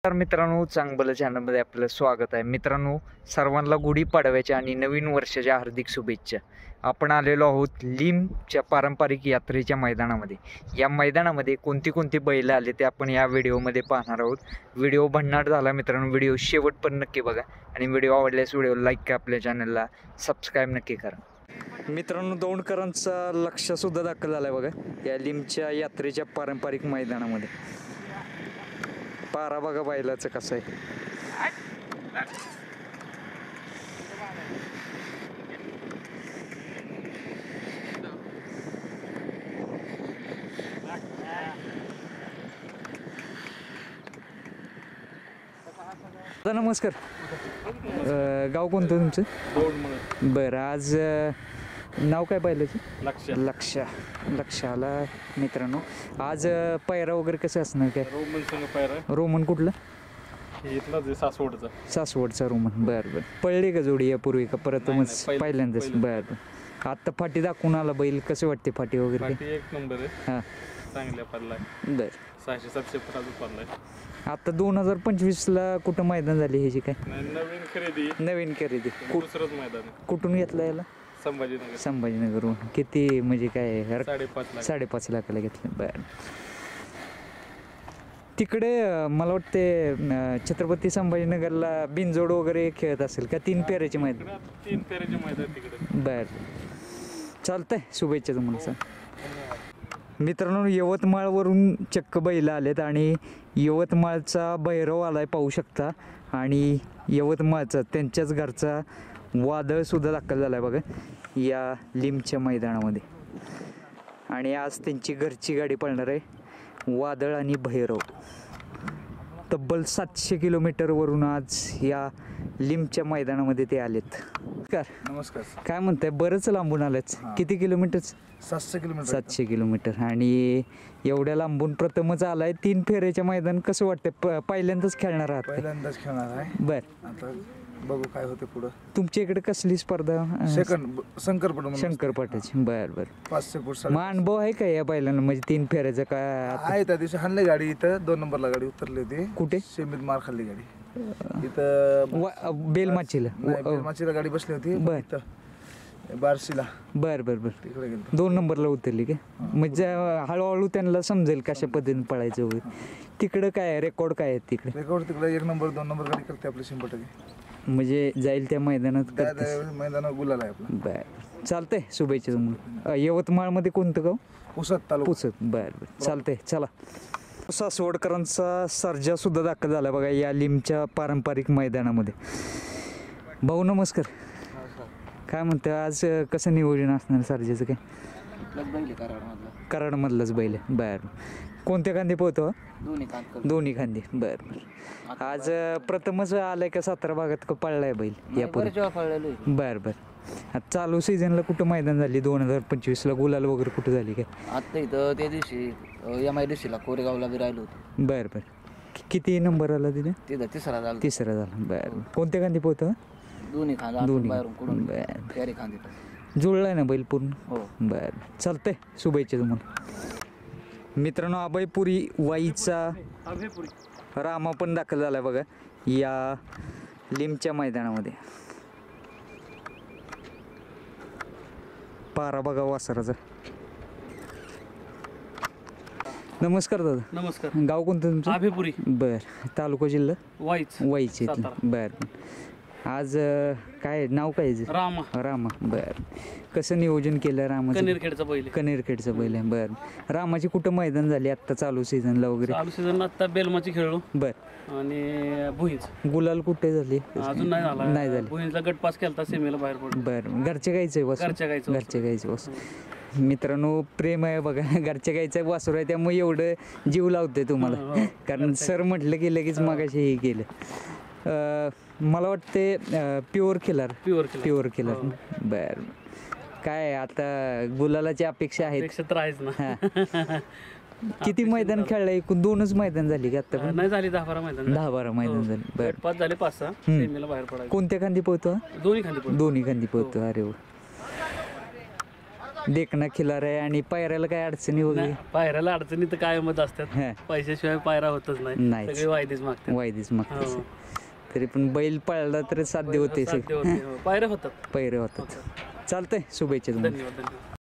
तर मित्रांनो, चांगलं चॅनलमध्ये आपलं स्वागत आहे. मित्रांनो, सर्वांना गुढीपाडव्याच्या आणि नवीन वर्षाच्या हार्दिक शुभेच्छा. आपण आलेलो आहोत लिमच्या पारंपरिक यात्रेच्या मैदानामध्ये. या मैदानामध्ये कोणती कोणती बैलं आले ते आपण या व्हिडिओमध्ये पाहणार आहोत. व्हिडिओ भन्नाट झाला मित्रांनो, व्हिडिओ शेवट पण नक्की बघा आणि व्हिडिओ आवडल्यास व्हिडिओ लाईक करा, आपल्या चॅनलला सबस्क्राईब नक्की करा. मित्रांनो, दौंडकरांचा लक्षसुद्धा दाखल झाला आहे बघा या लिमच्या यात्रेच्या पारंपरिक मैदानामध्ये. पारा बघा बैलाचं कसं आहे. नमस्कार. गाव कोणतं तुमचं? बरं, आज नाव काय बैलाचं? लक्ष आला मित्रांनो. आज पायरा वगैरे कसं असणार काय? रोमन संघ पायरा. रोमन कुठलं? इथला सासवडचा रोमन. बरं. पळले का जोडी यापूर्वी का परत पहिल्यांदाच? बरं. आत्ता फाटी दाखवून आला बैल, कसं वाटते फाटी वगैरे? एक नंबर आहे. हां, चांगल्या पडलाय. बरं. 600-700 फुटाचा पडलाय. आता 2025ला कुठं मैदान झाली ह्याची काय? नवीन खरेदी. दुसरंच मैदान आहे. कुठून घेतलं याला? संभाजीनगरहून. किती म्हणजे काय? 5.5 लाखाला घेतलं. बरं. तिकडे मला वाटते छत्रपती संभाजीनगरला बिनजोड वगैरे खेळत असेल का? 3 फेऱ्याचे मैदान? 3 फेऱ्याचे मैदान तिकडे. बरं, चालतंय. शुभेच्छा तुम्हाला. मित्रांनो, यवतमाळवरून चक्क बैल आलेत आणि यवतमाळचा भैरव आलाय पाहू शकता. आणि यवतमाळचा त्यांच्याच घरचा वादळसुद्धा दाखल झाला आहे बघा या लिमच्या मैदानामध्ये. आणि आज त्यांची घरची गाडी पळणार आहे, वादळ आणि भैरव. तब्बल 700 किलोमीटरवरून आज या लिमच्या मैदानामध्ये ते आलेत. नमस्कार. काय म्हणताय? बरंच लांबून आलंच. किती किलोमीटर? 700 किलोमीटर. आणि एवढ्या लांबून प्रथमच आलाय. 3 फेऱ्याच्या मैदान. कसं वाटतंय? पहिल्यांदाच खेळणार आहात? पहिल्यांदाच खेळणार आहे. बरं, आता बघू काय होते पुढं. तुमच्या इकडे कसली स्पर्धा? शंकरपटाची. बरं. 500 फूट. मग अनुभव आहे का या बैलांना, म्हणजे 3 फेऱ्याचा काय? आहे. त्या दिवशी हाणली गाडी इथं, 2 नंबरला गाडी उतरली होती. कुठे? सीमित मार खाल्ली गाडी इथं बेलमाचीला. बेलमाचीला गाडी बसली होती. बरं. इथं बार्शीला. बरं. तिकडे गेलो. 2 नंबरला उतरली का? म्हणजे हळूहळू त्यांना समजेल कशा पद्धतीने पळायचं वगैरे. तिकडं काय रेकॉर्ड काय आहे तिकडे? रेकॉर्ड तिकडे 1 नंबर 2 नंबर गाडी करते आपली 100%. म्हणजे जाईल त्या मैदानात मैदानावर गुलाल आहे आपला. बरं, चालतंय. शुभेच्छा तुम्हाला. यवतमाळमध्ये कोणतं गाव? पुसद तालुका. पुसद. बरं, चालतंय. चला. सासवडकरांचा सर्जा सुद्धा दाखल झाला बघा या लिमच्या पारंपरिक मैदानामध्ये. भाऊ नमस्कार. काय म्हणते आज कसं नियोजन असणार सर्जाचं? काय कराडमधलाच बैल? बरं. कोणत्या खांदी पोहतो? दोन्ही खांदी. बरं. आज प्रथमच आलाय का सातारा भागात का पळलाय बैल यापूर्वी? बरं. चालू सीझनला कुठं मैदान झाली? 2025ला गुलाल वगैरे कुठं झाली काय? आता इथं त्या दिवशी MIDCला कोरेगावला बी राहिलो होतो. बरं. किती नंबर आला तिथे? तिथं तिसरा झाला. बरं. कोणत्या खांदी पोहतो? दोन्ही बरं. जुळलाय ना बैल पूर्ण? हो. बरं, चालतंय. शुभेच्छा तुम्हाला. मित्रांनो, अभयपुरी वाईचा रामा पण दाखल झालाय बघा या लिमच्या मैदानामध्ये. पारा बघा वासराचा. नमस्कार दादा. नमस्कार. गाव कोणतं तुमचं? अभयपुरी. बरं. तालुका जिल्हा? वाईच. बरं. आज काय नाव काय? रामा. बरं. कसं नियोजन केलं रामाचं? कनेरखेडचा बैल आहे. बरं. रामाची कुठं मैदान झाली आता चालू सीझनला वगैरे? चालू सीझनला आता बेलमाची खेळलो. बरं. आणि भुईंज. गुलाल कुठे झाली? अजून नाही झाली. भुईंजला गट पास केला, सेमीला बाहेर पडलो. बरं. घरच्या गाईचं आहे? घरच्या गाईचं वास. मित्रांनो, प्रेम आहे बघा. घरच्या गाईचं वासरू आहे, त्यामुळे एवढं जीव लावतोय तुम्हाला. कारण सर म्हटलं की लगेच मगाशी हे केलं. मला वाटते प्युअर किलर. बरं. काय आता गुलालाची अपेक्षा आहे? तर आहेच ना. किती मैदान खेळलं? एकूण 2च मैदान झाली का आता? नाही झाली, 10-12 मैदान झाली. बरं. 5 झाले, 5-6 सेमीला बाहेर पडायचं. कोणत्या खांदी पोहतो? दोन्ही खांदी पोहतो. अरे वा. देखणा खिलार आहे आणि पायऱ्याला काय अडचणी वगैरे पायऱ्याला अडचणी तर कायमच असतात. हा. पैशाशिवाय पायरा होतच नाही. नाहीच. सगळे वायदेच मागतात. वायदीच मागते हो. तरी पण बैल पळला तर साध्य होते साध्य होते. हो. पायऱ्या होतात. पैरे होतात चालतंय शुभेच्छा तुम्हाला धन्यवाद.